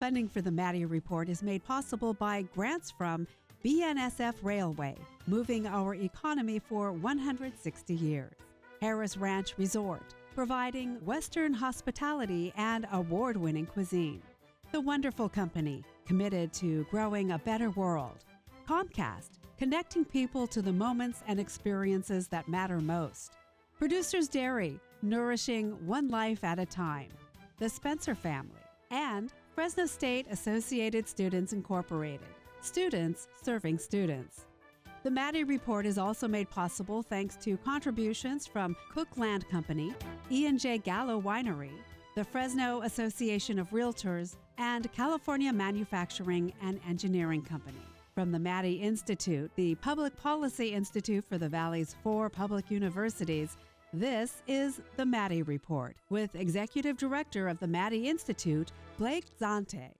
Funding for the Maddy Report is made possible by grants from BNSF Railway, moving our economy for 160 years. Harris Ranch Resort, providing Western hospitality and award-winning cuisine. The Wonderful Company, committed to growing a better world. Comcast, connecting people to the moments and experiences that matter most. Producers Dairy, nourishing one life at a time. The Spencer Family, and Fresno State Associated Students Incorporated, students serving students. The Maddy Report is also made possible thanks to contributions from Cook Land Company, E&J Gallo Winery, the Fresno Association of Realtors, and California Manufacturing and Engineering Company. From the Maddy Institute, the Public Policy Institute for the Valley's 4 public universities, this is the Maddy Report with Executive Director of the Maddy Institute, Blake Zante.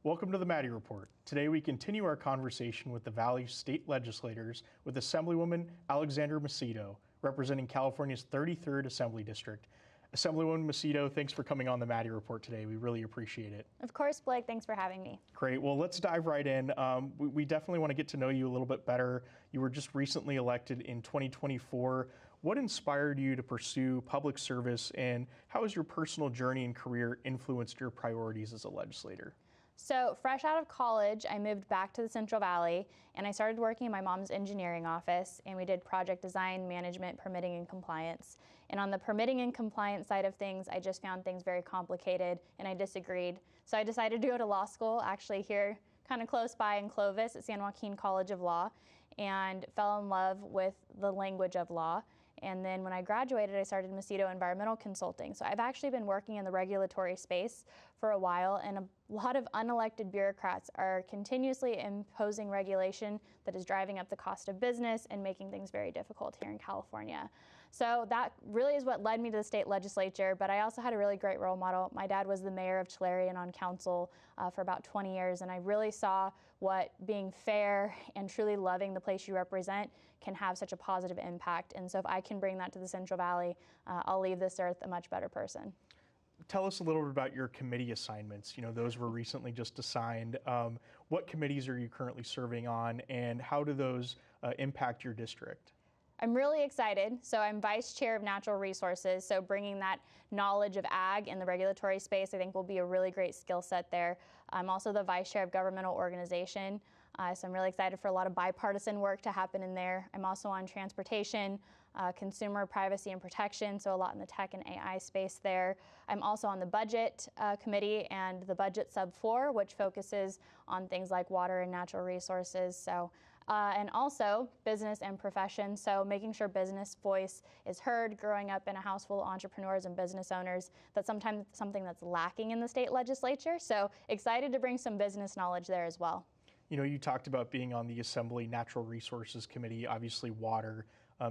Welcome to the Maddy Report. Today we continue our conversation with the Valley's state legislators with Assemblywoman Alexandra Macedo, representing California's 33rd Assembly District. Assemblywoman Macedo, thanks for coming on the Maddy Report today. We really appreciate it. Of course, Blake. Thanks for having me. Great. Well, let's dive right in. We definitely want to get to know you a little bit better. You were just recently elected in 2024. What inspired you to pursue public service, and how has your personal journey and career influenced your priorities as a legislator? So fresh out of college, I moved back to the Central Valley and I started working in my mom's engineering office, and we did project design, management, permitting, and compliance. And on the permitting and compliance side of things, I just found things very complicated and I disagreed. So I decided to go to law school, actually here kind of close by in Clovis at San Joaquin College of Law, and fell in love with the language of law. And then when I graduated, I started Macedo Environmental Consulting. So I've actually been working in the regulatory space for a while, and a lot of unelected bureaucrats are continuously imposing regulation that is driving up the cost of business and making things very difficult here in California. So that really is what led me to the state legislature, but I also had a really great role model. My dad was the mayor of Tulare and on council for about 20 years, and I really saw what being fair and truly loving the place you represent can have such a positive impact. And so if I can bring that to the Central Valley, I'll leave this earth a much better person. Tell us a little bit about your committee assignments. You know, those were recently just assigned. What committees are you currently serving on, and how do those impact your district? I'm really excited. So I'm vice chair of natural resources. So bringing that knowledge of ag in the regulatory space, I think will be a really great skill set there. I'm also the vice chair of governmental organization. So I'm really excited for a lot of bipartisan work to happen in there. I'm also on transportation, consumer privacy and protection, so a lot in the tech and AI space there. I'm also on the budget committee and the budget sub 4, which focuses on things like water and natural resources. So, and also business and profession, so making sure business voice is heard. Growing up in a house full of entrepreneurs and business owners, that's sometimes something that's lacking in the state legislature. So excited to bring some business knowledge there as well. You know, you talked about being on the Assembly Natural Resources Committee. Obviously, water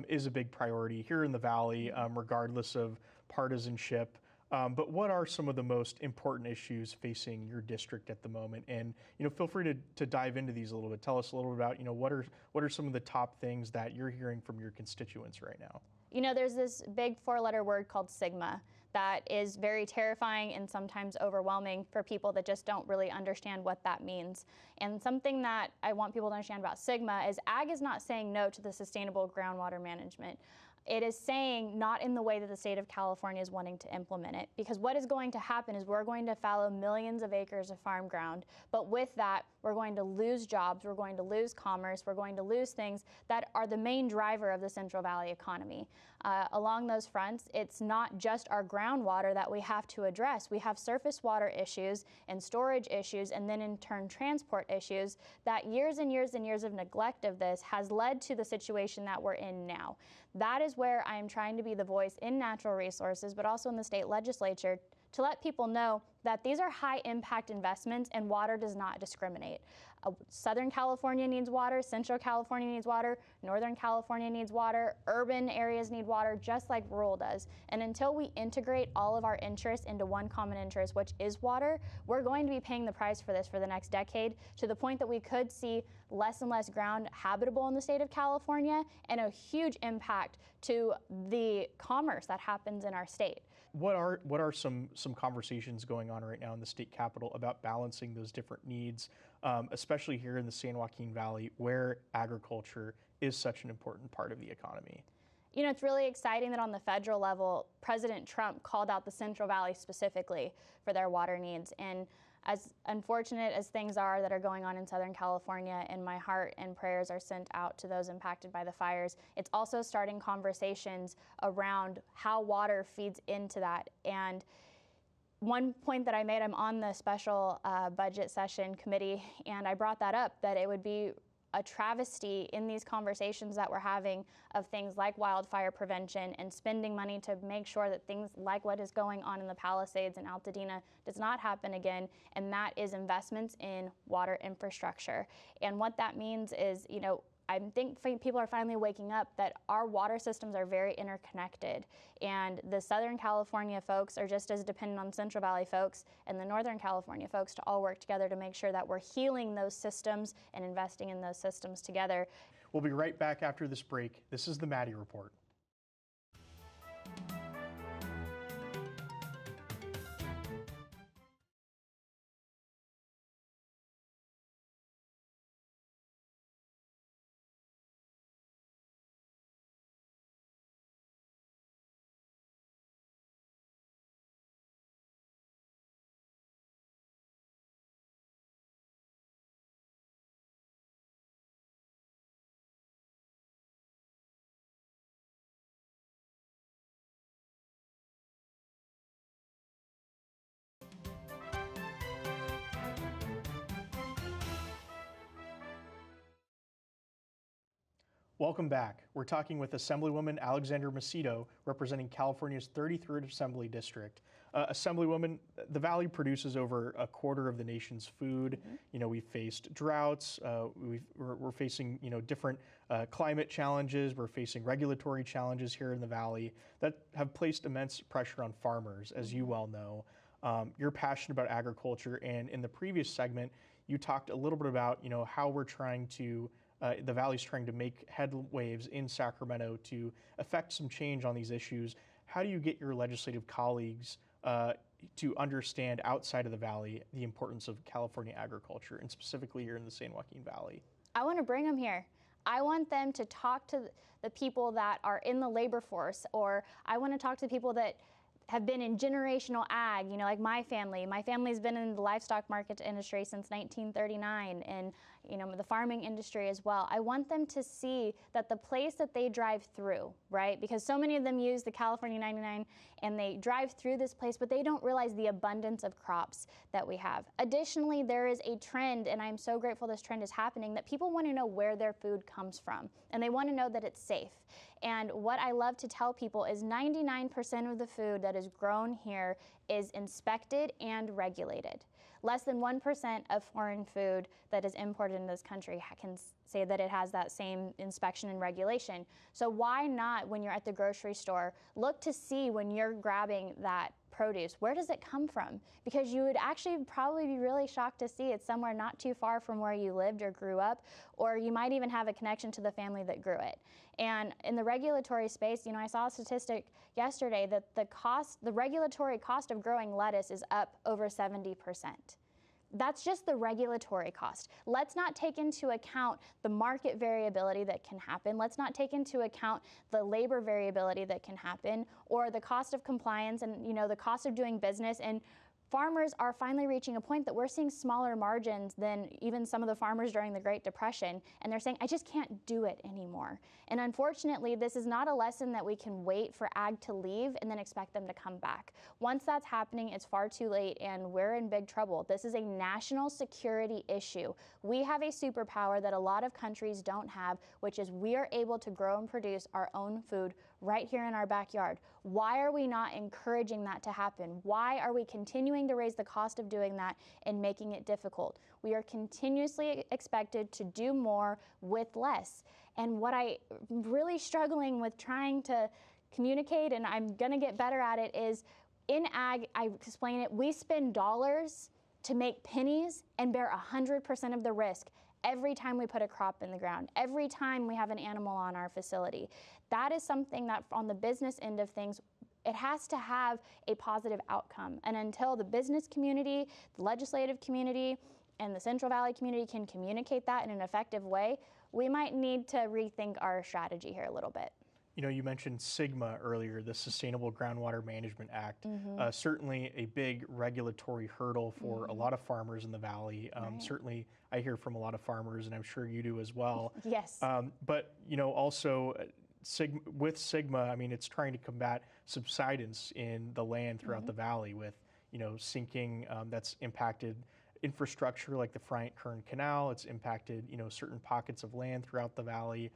is a big priority here in the Valley, regardless of partisanship. But what are some of the most important issues facing your district at the moment? And, you know, feel free to dive into these a little bit. Tell us a little bit about, you know, what are some of the top things that you're hearing from your constituents right now? You know, there's this big 4-letter word called stigma that is very terrifying and sometimes overwhelming for people that just don't really understand what that means. And something that I want people to understand about stigma is ag is not saying no to the sustainable groundwater management. It is saying not in the way that the state of California is wanting to implement it. Because what is going to happen is we're going to fallow millions of acres of farm ground, but with that, we're going to lose jobs, we're going to lose commerce, we're going to lose things that are the main driver of the Central Valley economy. Along those fronts, it's not just our groundwater that we have to address. We have surface water issues and storage issues, and then in turn transport issues that years and years and years of neglect of this has led to the situation that we're in now. That is where I am trying to be the voice in natural resources, but also in the state legislature, to let people know that these are high impact investments and water does not discriminate. Southern California needs water, Central California needs water, Northern California needs water, urban areas need water just like rural does. And until we integrate all of our interests into one common interest, which is water, we're going to be paying the price for this for the next decade, to the point that we could see less and less ground habitable in the state of California and a huge impact to the commerce that happens in our state. what are some conversations going on right now in the state capitol about balancing those different needs, especially here in the San Joaquin Valley, where agriculture is such an important part of the economy? You know, it's really exciting that on the federal level, President Trump called out the Central Valley specifically for their water needs. And as unfortunate as things are that are going on in Southern California, and my heart and prayers are sent out to those impacted by the fires, it's also starting conversations around how water feeds into that. And one point that I made, I'm on the special budget session committee, and I brought that up, that it would be a travesty in these conversations that we're having of things like wildfire prevention and spending money to make sure that things like what is going on in the Palisades and Altadena does not happen again, and that is investments in water infrastructure. And what that means is, you know, I think people are finally waking up that our water systems are very interconnected, and the Southern California folks are just as dependent on Central Valley folks and the Northern California folks to all work together to make sure that we're healing those systems and investing in those systems together. We'll be right back after this break. This is the Maddy Report. Welcome back. We're talking with Assemblywoman Alexandra Macedo, representing California's 33rd Assembly District. Assemblywoman, the Valley produces over a quarter of the nation's food. Mm-hmm. You know, we've faced droughts. We're facing, you know, different climate challenges. We're facing regulatory challenges here in the Valley that have placed immense pressure on farmers, as you well know. You're passionate about agriculture, and in the previous segment, you talked a little bit about, you know, how we're trying to the Valley's trying to make headwaves in Sacramento to affect some change on these issues. How do you get your legislative colleagues to understand outside of the Valley the importance of California agriculture, and specifically here in the San Joaquin Valley? I want to bring them here. I want them to talk to the people that are in the labor force, or I want to talk to the people that have been in generational ag, you know, like my family. My family's been in the livestock market industry since 1939, and, you know, the farming industry as well. I want them to see that the place that they drive through, right? Because so many of them use the California 99 and they drive through this place, but they don't realize the abundance of crops that we have. Additionally, there is a trend, and I'm so grateful this trend is happening, that people want to know where their food comes from, and they want to know that it's safe. And what I love to tell people is 99% of the food that is grown here is inspected and regulated. Less than 1% of foreign food that is imported in this country can say that it has that same inspection and regulation. So why not, when you're at the grocery store, look to see when you're grabbing that produce, where does it come from? Because you would actually probably be really shocked to see it's somewhere not too far from where you lived or grew up, or you might even have a connection to the family that grew it. And in the regulatory space, you know, I saw a statistic yesterday that the regulatory cost of growing lettuce is up over 70%. That's just the regulatory cost. Let's not take into account the market variability that can happen. Let's not take into account the labor variability that can happen, or the cost of compliance and, you know, the cost of doing business. And farmers are finally reaching a point that we're seeing smaller margins than even some of the farmers during the Great Depression, and they're saying, I just can't do it anymore. And unfortunately, this is not a lesson that we can wait for ag to leave and then expect them to come back. Once that's happening, it's far too late, and we're in big trouble. This is a national security issue. We have a superpower that a lot of countries don't have, which is we are able to grow and produce our own food right here in our backyard. Why are we not encouraging that to happen? Why are we continuing to raise the cost of doing that and making it difficult? We are continuously expected to do more with less. And what I'm really struggling with trying to communicate, and I'm gonna get better at it, is in ag, I explain it, we spend dollars to make pennies and bear 100% of the risk every time we put a crop in the ground, every time we have an animal on our facility. That is something that on the business end of things, It has to have a positive outcome. And until the business community, the legislative community, and the Central Valley community can communicate that in an effective way, we might need to rethink our strategy here a little bit. You know, you mentioned SGMA earlier, the Sustainable Groundwater Management Act. Certainly a big regulatory hurdle for a lot of farmers in the valley. Right. Certainly, I hear from a lot of farmers, and I'm sure you do as well. Yes. But you know, also with SGMA, I mean, it's trying to combat subsidence in the land throughout the valley with, you know, sinking that's impacted infrastructure like the Bryant-Kern Canal. It's impacted, you know, certain pockets of land throughout the valley.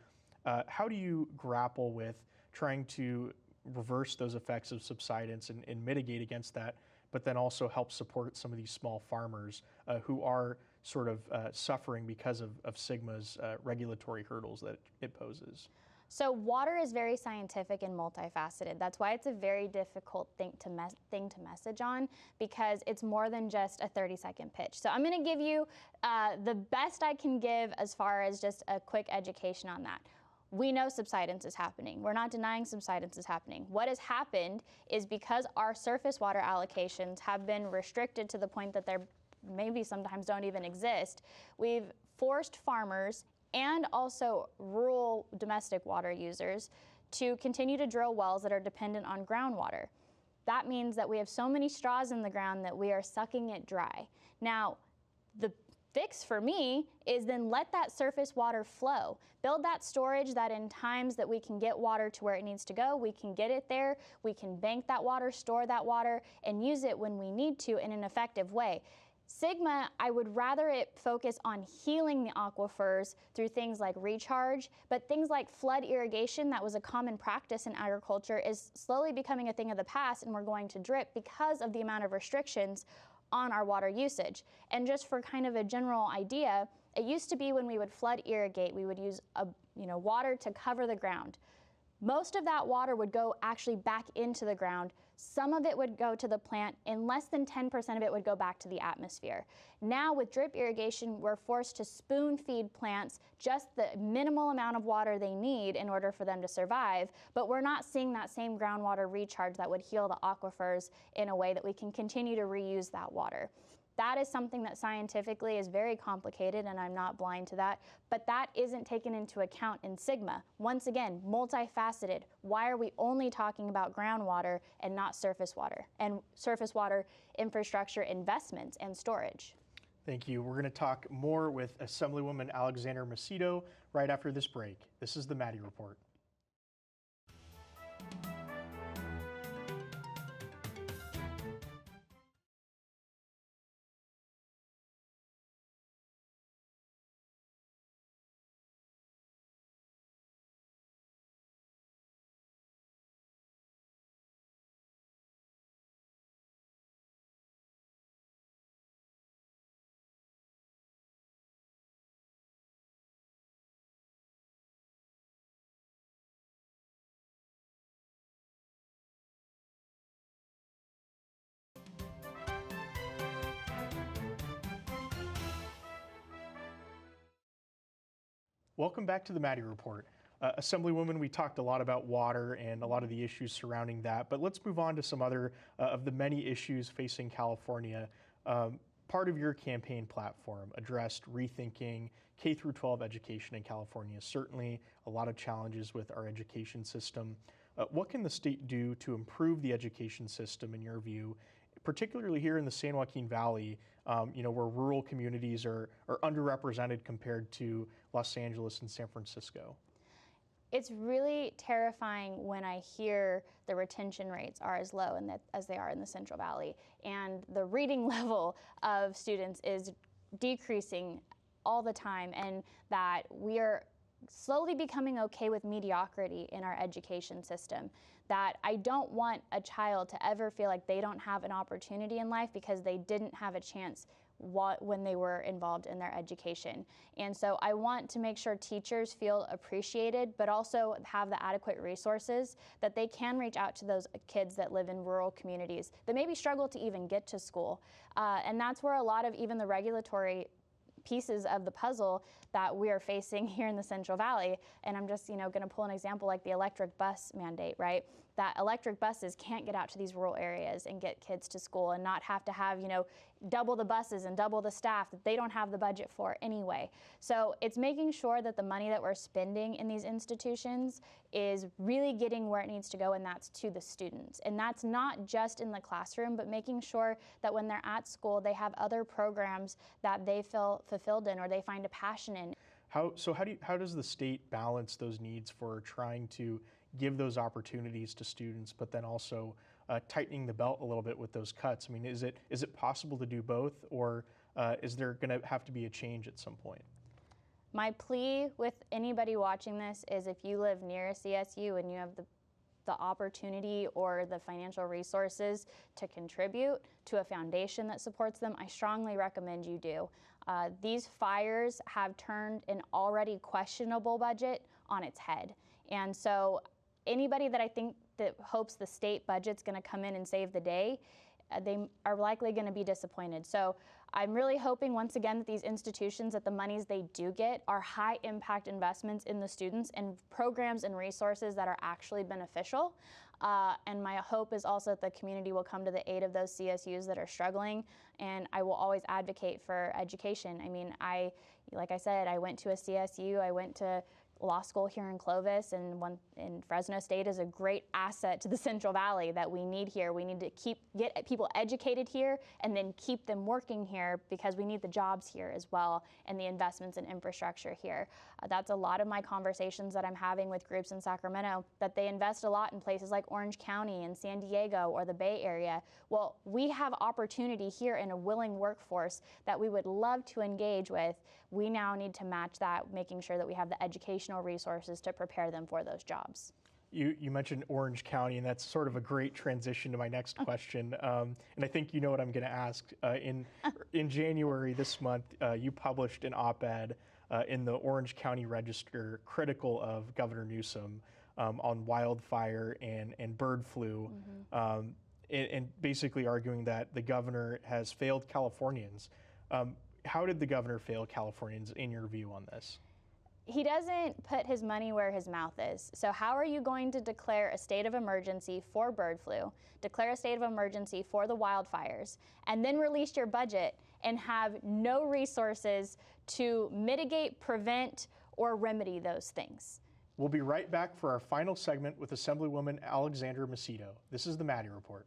How do you grapple with trying to reverse those effects of subsidence and mitigate against that, but then also help support some of these small farmers who are sort of suffering because of SGMA's regulatory hurdles that it poses? So water is very scientific and multifaceted. That's why it's a very difficult thing to message on, because it's more than just a 30-second pitch. So I'm going to give you the best I can give as far as just a quick education on that. We know subsidence is happening. We're not denying subsidence is happening. What has happened is because our surface water allocations have been restricted to the point that they're maybe sometimes don't even exist, we've forced farmers and also rural domestic water users to continue to drill wells that are dependent on groundwater. That means that we have so many straws in the ground that we are sucking it dry. Now, the fix for me is then let that surface water flow. Build that storage that in times that we can get water to where it needs to go, we can get it there, we can bank that water, store that water, and use it when we need to in an effective way. SGMA, I would rather it focus on healing the aquifers through things like recharge, but things like flood irrigation that was a common practice in agriculture is slowly becoming a thing of the past, and we're going to drip because of the amount of restrictions on our water usage. And just for kind of a general idea, it used to be when we would flood irrigate, we would use water to cover the ground. Most of that water would go actually back into the ground. Some of it would go to the plant, and less than 10% of it would go back to the atmosphere. Now with drip irrigation, we're forced to spoon feed plants just the minimal amount of water they need in order for them to survive, but we're not seeing that same groundwater recharge that would heal the aquifers in a way that we can continue to reuse that water. That is something that scientifically is very complicated, and I'm not blind to that, but that isn't taken into account in SGMA. Once again, multifaceted. Why are we only talking about groundwater and not surface water and surface water infrastructure investments and storage? Thank you. We're going to talk more with Assemblywoman Alexandra Macedo right after this break. This is the Maddy Report. Welcome back to the Maddy Report. Assemblywoman, we talked a lot about water and a lot of the issues surrounding that, but let's move on to some other of the many issues facing California. Part of your campaign platform addressed rethinking K-12 education in California. Certainly a lot of challenges with our education system. What can the state do to improve the education system in your view, particularly here in the San Joaquin Valley, where rural communities are underrepresented compared to Los Angeles and San Francisco? It's really terrifying when I hear the retention rates are as low as they are in the Central Valley, and the reading level of students is decreasing all the time, and that we are slowly becoming okay with mediocrity in our education system. That I don't want a child to ever feel like they don't have an opportunity in life because they didn't have a chance when they were involved in their education. And so I want to make sure teachers feel appreciated, but also have the adequate resources that they can reach out to those kids that live in rural communities that maybe struggle to even get to school. And that's where a lot of even the regulatory pieces of the puzzle that we are facing here in the Central Valley. And I'm just, going to pull an example like the electric bus mandate, right? that electric buses can't get out to these rural areas and get kids to school and not have to have, double the buses and double the staff that they don't have the budget for anyway. So it's making sure that the money that we're spending in these institutions is really getting where it needs to go, and that's to the students. And that's not just in the classroom, but making sure that when they're at school, they have other programs that they feel fulfilled in or they find a passion in. How does the state balance those needs for trying to give those opportunities to students, but then also tightening the belt a little bit with those cuts? I mean, is it possible to do both, or is there going to have to be a change at some point? My plea with anybody watching this is, if you live near a CSU and you have the opportunity or the financial resources to contribute to a foundation that supports them, I strongly recommend you do. These fires have turned an already questionable budget on its head. And so anybody that I think that hopes the state budget's going to come in and save the day, they are likely going to be disappointed. So I'm really hoping, once again, that these institutions, that the monies they do get are high impact investments in the students and programs and resources that are actually beneficial. And my hope is also that the community will come to the aid of those CSUs that are struggling, and I will always advocate for education. I mean, like I said, I went to a CSU, I went to law school here in Clovis, and Fresno State is a great asset to the Central Valley that we need here. We need to get people educated here and then keep them working here, because we need the jobs here as well and the investments in infrastructure here. That's a lot of my conversations that I'm having with groups in Sacramento, that they invest a lot in places like Orange County and San Diego or the Bay Area. Well, we have opportunity here in a willing workforce that we would love to engage with. We now need to match that, making sure that we have the educational resources to prepare them for those jobs. You mentioned Orange County, and that's sort of a great transition to my next question. And I think you know what I'm going to ask. In January this month, you published an op-ed in the Orange County Register critical of Governor Newsom on wildfire and bird flu, and basically arguing that the governor has failed Californians. How did the governor fail Californians in your view on this? He doesn't put his money where his mouth is. So how are you going to declare a state of emergency for bird flu, declare a state of emergency for the wildfires, and then release your budget and have no resources to mitigate, prevent, or remedy those things? We'll be right back for our final segment with Assemblywoman Alexandra Macedo. This is the Maddy Report.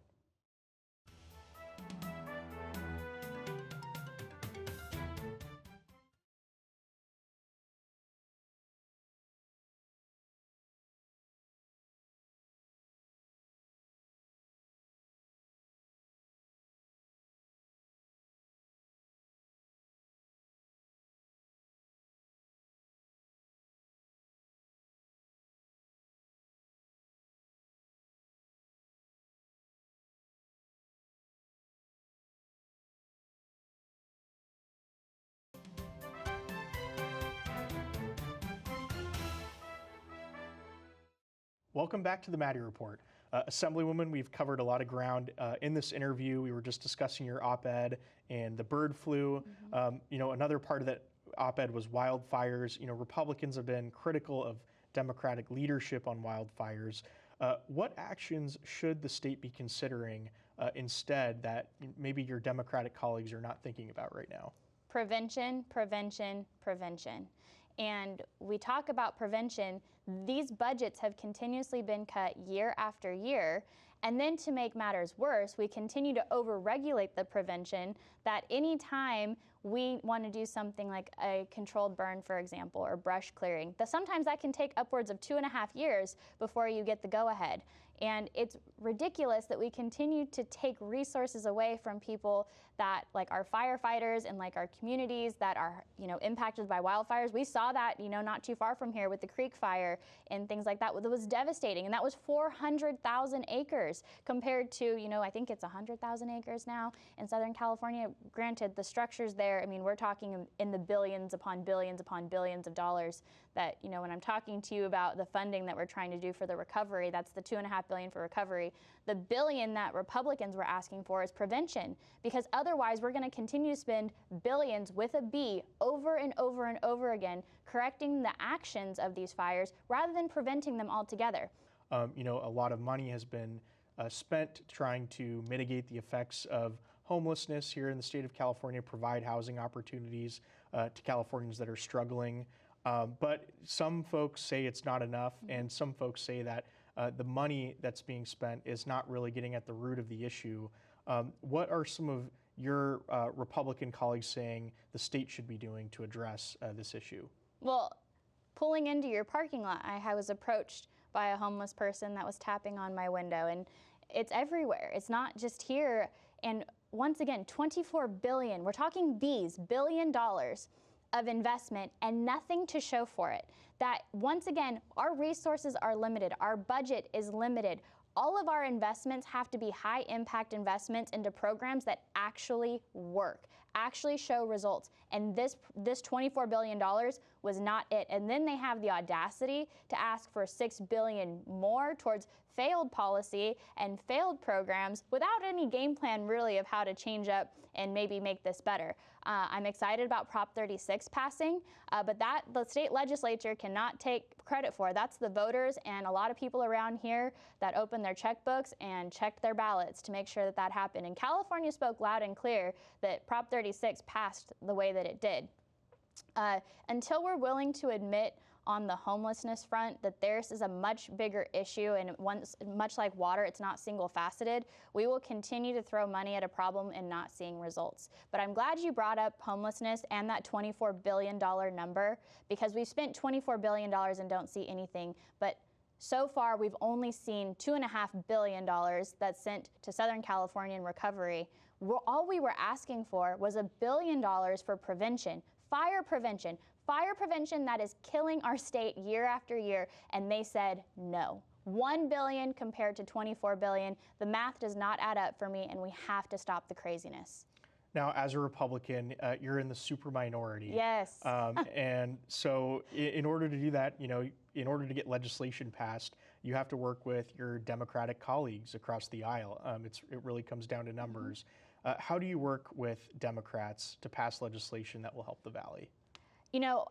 Welcome back to the Maddy Report. Assemblywoman, we've covered a lot of ground in this interview. We were just discussing your op-ed and the bird flu. Another part of that op-ed was wildfires. Republicans have been critical of Democratic leadership on wildfires. What actions should the state be considering instead that maybe your Democratic colleagues are not thinking about right now? Prevention, prevention, prevention. And we talk about prevention. These budgets have continuously been cut year after year. And then to make matters worse, we continue to overregulate the prevention, that any time we want to do something like a controlled burn, for example, or brush clearing, sometimes that can take upwards of 2.5 years before you get the go-ahead. And it's ridiculous that we continue to take resources away from people that, like our firefighters and like our communities that are, impacted by wildfires. We saw that, not too far from here with the Creek Fire and things like that. It was devastating, and that was 400,000 acres compared to, I think it's 100,000 acres now in Southern California. Granted, the structures there, we're talking in the billions upon billions upon billions of dollars that, when I'm talking to you about the funding that we're trying to do for the recovery, that's the $2.5 billion for recovery. The $1 billion that Republicans were asking for is prevention, because otherwise we're going to continue to spend billions with a B over and over and over again, correcting the actions of these fires rather than preventing them altogether. A lot of money has been spent trying to mitigate the effects of homelessness here in the state of California, provide housing opportunities to Californians that are struggling. But some folks say it's not enough, and some folks say that the money that's being spent is not really getting at the root of the issue. What are some of your Republican colleagues saying the state should be doing to address this issue? Well, pulling into your parking lot, I was approached by a homeless person that was tapping on my window, and it's everywhere. It's not just here. And once again, $24 billion, we're talking $1 billion of investment and nothing to show for it. That once again, our resources are limited, our budget is limited. All of our investments have to be high impact investments into programs that actually work, actually show results. And this $24 billion was not it. And then they have the audacity to ask for $6 billion more towards failed policy and failed programs without any game plan really of how to change up and maybe make this better. I'm excited about Prop 36 passing, but that the state legislature cannot take credit for. That's the voters and a lot of people around here that opened their checkbooks and checked their ballots to make sure that that happened. And California spoke loud and clear that Prop 36 passed the way that it did. Until we're willing to admit on the homelessness front that theirs is a much bigger issue, and much like water, it's not single-faceted, we will continue to throw money at a problem and not seeing results. But I'm glad you brought up homelessness and that $24 billion number, because we've spent $24 billion and don't see anything. But so far, we've only seen $2.5 billion that's sent to Southern California in recovery. All we were asking for was $1 billion for prevention, fire prevention that is killing our state year after year, and they said no. $1 billion compared to $24 billion. The math does not add up for me, and we have to stop the craziness. Now, as a Republican, you're in the super minority. Yes. And so in order to do that, in order to get legislation passed, you have to work with your Democratic colleagues across the aisle. It really comes down to numbers. How do you work with Democrats to pass legislation that will help the Valley?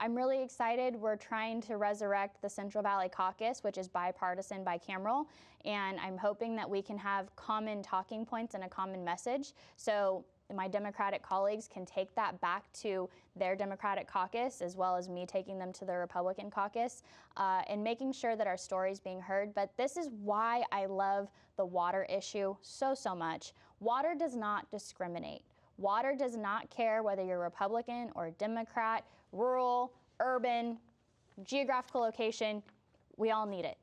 I'm really excited. We're trying to resurrect the Central Valley Caucus, which is bipartisan, bicameral, and I'm hoping that we can have common talking points and a common message. So my Democratic colleagues can take that back to their Democratic caucus, as well as me taking them to the Republican caucus, and making sure that our story is being heard. But this is why I love the water issue so much. Water does not discriminate. Water does not care whether you're Republican or Democrat, rural, urban, geographical location. We all need it.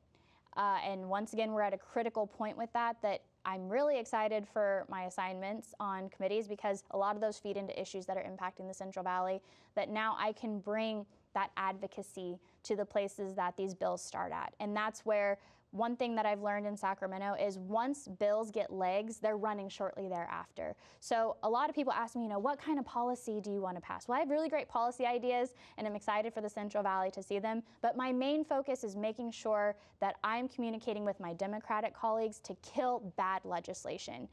And once again, we're at a critical point with that I'm really excited for my assignments on committees, because a lot of those feed into issues that are impacting the Central Valley, that now I can bring that advocacy to the places that these bills start at. And that's where one thing that I've learned in Sacramento is once bills get legs, they're running shortly thereafter. So a lot of people ask me, what kind of policy do you want to pass? Well, I have really great policy ideas, and I'm excited for the Central Valley to see them. But my main focus is making sure that I'm communicating with my Democratic colleagues to kill bad legislation.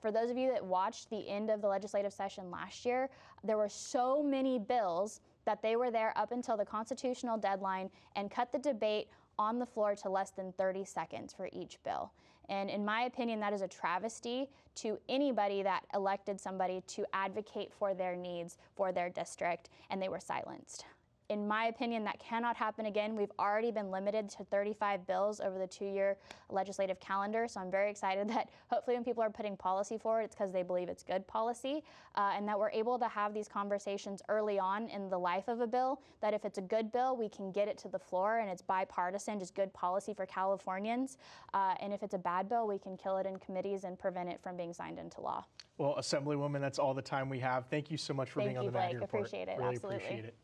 For those of you that watched the end of the legislative session last year, there were so many bills that they were there up until the constitutional deadline and cut the debate on the floor to less than 30 seconds for each bill. And in my opinion, that is a travesty to anybody that elected somebody to advocate for their needs, for their district, and they were silenced. In my opinion, that cannot happen again. We've already been limited to 35 bills over the 2-year legislative calendar, so I'm very excited that hopefully when people are putting policy forward, it's because they believe it's good policy, and that we're able to have these conversations early on in the life of a bill, that if it's a good bill, we can get it to the floor and it's bipartisan, just good policy for Californians, and if it's a bad bill, we can kill it in committees and prevent it from being signed into law. Well, Assemblywoman, that's all the time we have. Thank you so much for being on the Maddy Report. Appreciate it. Really Absolutely. Appreciate it.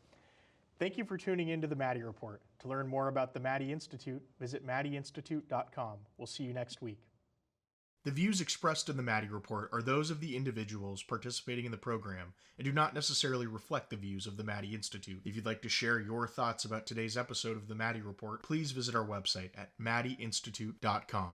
Thank you for tuning into the Maddy Report. To learn more about the Maddy Institute, visit maddyinstitute.com. We'll see you next week. The views expressed in the Maddy Report are those of the individuals participating in the program and do not necessarily reflect the views of the Maddy Institute. If you'd like to share your thoughts about today's episode of the Maddy Report, please visit our website at maddyinstitute.com.